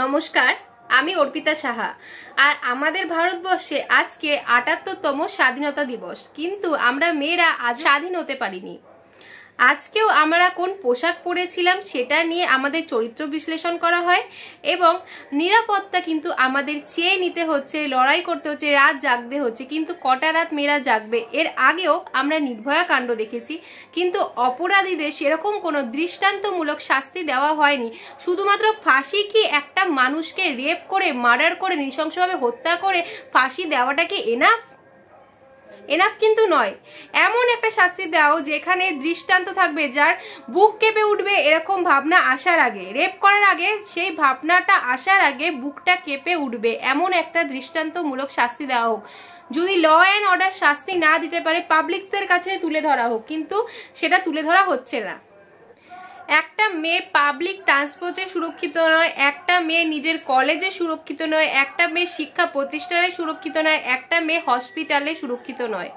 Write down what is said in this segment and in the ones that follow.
নমস্কার, আমি অর্পিতা সাহা। আর আমাদের ভারতবর্ষে আজকে ৭৮তম স্বাধীনতা দিবস, কিন্তু আমরা মেয়েরা আজ স্বাধীন হতে পারিনি। আজকেও আমরা কোন পোশাক পরেছিলাম সেটা নিয়ে আমাদের চরিত্র বিশ্লেষণ করা হয় এবং নিরাপত্তা কিন্তু আমাদের চেয়ে নিতে হচ্ছে, লড়াই করতে হচ্ছে, রাত জাগতে হচ্ছে। কিন্তু কটা রাত মেয়েরা জাগবে? এর আগেও আমরা নির্ভয়া কাণ্ড দেখেছি, কিন্তু অপরাধীদের সেরকম কোনো দৃষ্টান্তমূলক শাস্তি দেওয়া হয়নি। শুধুমাত্র ফাঁসি কি একটা মানুষকে রেপ করে, মার্ডার করে, নৃশংসভাবে হত্যা করে ফাঁসি দেওয়াটা কি এনাফ? এনাফ কিন্তু নয়। এমন একটা শাস্তি দাও যেখানে দৃষ্টান্ত থাকবে, যার বুক কেঁপে উঠবে এরকম ভাবনা আসার আগে, রেপ করার আগে সেই ভাবনাটা আসার আগে বুকটা কেঁপে উঠবে, এমন একটা দৃষ্টান্তমূলক শাস্তি দেওয়া হোক। যদি ল অ্যান্ড অর্ডার শাস্তি না দিতে পারে, পাবলিকদের কাছে তুলে ধরা হোক, কিন্তু সেটা তুলে ধরা হচ্ছে না। একটা মেয়ে পাবলিক ট্রান্সপোর্টে সুরক্ষিত নয়, একটা মেয়ে নিজের কলেজে সুরক্ষিত নয়, একটা মেয়ে শিক্ষা প্রতিষ্ঠানে সুরক্ষিত নয়, একটা মেয়ে হসপিটালে সুরক্ষিত নয়।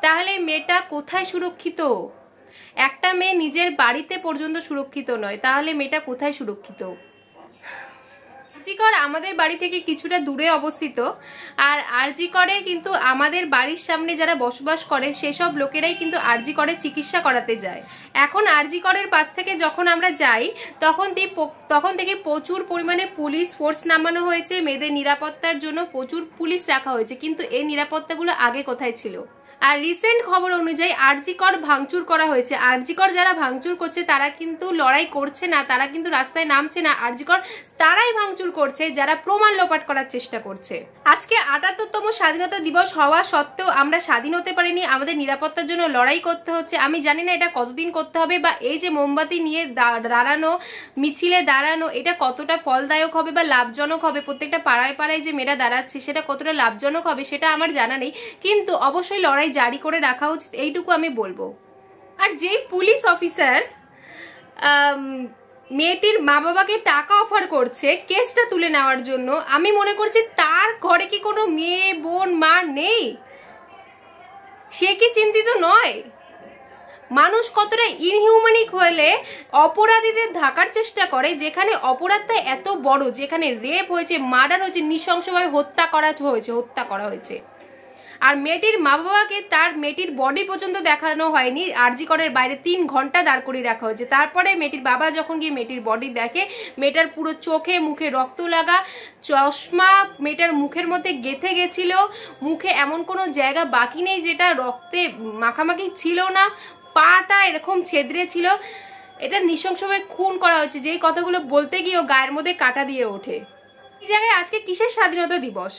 তাহলে মেয়েটা কোথায় সুরক্ষিত? একটা মেয়ে নিজের বাড়িতে পর্যন্ত সুরক্ষিত নয়, তাহলে মেয়েটা কোথায় সুরক্ষিত? আরজিকর আমাদের বাড়ি থেকে কিছুটা দূরে অবস্থিত, আর আরজিকরে কিন্তু আমাদের বাড়ির সামনে যারা বসবাস করে সেসব লোকেরাই কিন্তু আরজিকরে চিকিৎসা করাতে যায়। এখন আরজিকরের পাশ থেকে যখন আমরা যাই তখন থেকে প্রচুর পরিমাণে পুলিশ ফোর্স নামানো হয়েছে, মেয়েদের নিরাপত্তার জন্য প্রচুর পুলিশ রাখা হয়েছে, কিন্তু এই নিরাপত্তাগুলো আগে কোথায় ছিল? আর রিসেন্ট খবর অনুযায়ী আরজিকর ভাঙচুর করা হয়েছে। আরজিকর যারা ভাঙচুর করছে তারা কিন্তু লড়াই করছে না, তারা কিন্তু রাস্তায় নামছে না। আরজিকর তারাই ভাঙচুর করছে যারা প্রমাণ লোপাট করার চেষ্টা করছে। আজকে ৭৮তম স্বাধীনতা দিবস হওয়া সত্ত্বেও আমরা স্বাধীন হতে পারিনি। আমাদের নিরাপত্তার জন্য লড়াই করতে হচ্ছে। আমি জানি না এটা কতদিন করতে হবে, বা এই যে মোমবাতি নিয়ে দাঁড়ানো, মিছিলে দাঁড়ানো, এটা কতটা ফলদায়ক হবে বা লাভজনক হবে। প্রত্যেকটা পাড়ায় পাড়ায় যে মেয়েরা দাঁড়াচ্ছে সেটা কতটা লাভজনক হবে সেটা আমার জানা নেই, কিন্তু অবশ্যই লড়াই জারি করে রাখা উচিত, এইটুকু আমি বলবো। আর যেই পুলিশ অফিসার মেয়েটির মা বাবাকে টাকা অফার করছে কেসটা তুলে নেওয়ার জন্য, আমি মনে করছি তার ঘরে কি কোনো মেয়ে, বোন, মা নেই? সে কি চিন্তিত নয়? মানুষ কতটা ইনহিউম্যানিক হলে অপরাধীদের ঢাকার চেষ্টা করে, যেখানে অপরাধটা এত বড়, যেখানে রেপ হয়েছে, মার্ডার হয়েছে, নৃশংসভাবে হত্যা করা হয়েছে। আর মেয়েটির মা বাবাকে তার মেয়েটির বডি পর্যন্ত দেখানো হয়নি, আরজিকরের বাইরে ৩ ঘন্টা দাঁড় করিয়ে রাখা হয়েছে। তারপরে মেয়েটির বাবা যখন গিয়ে মেয়েটির বডি দেখে, মেয়েটার পুরো চোখে মুখে রক্ত লাগা, চশমা মেয়েটার মুখের মধ্যে গেঁথে গেছিল, মুখে এমন কোনো জায়গা বাকি নেই যেটা রক্তে মাখামাখি ছিল না, পাটা এরকম ছেদ্রে ছিল। এটা নৃশংসভাবে খুন করা হয়েছে, যেই কথাগুলো বলতে গিয়েও গায়ের মধ্যে কাঁটা দিয়ে ওঠে। এই জায়গায় আজকে কিসের স্বাধীনতা দিবস?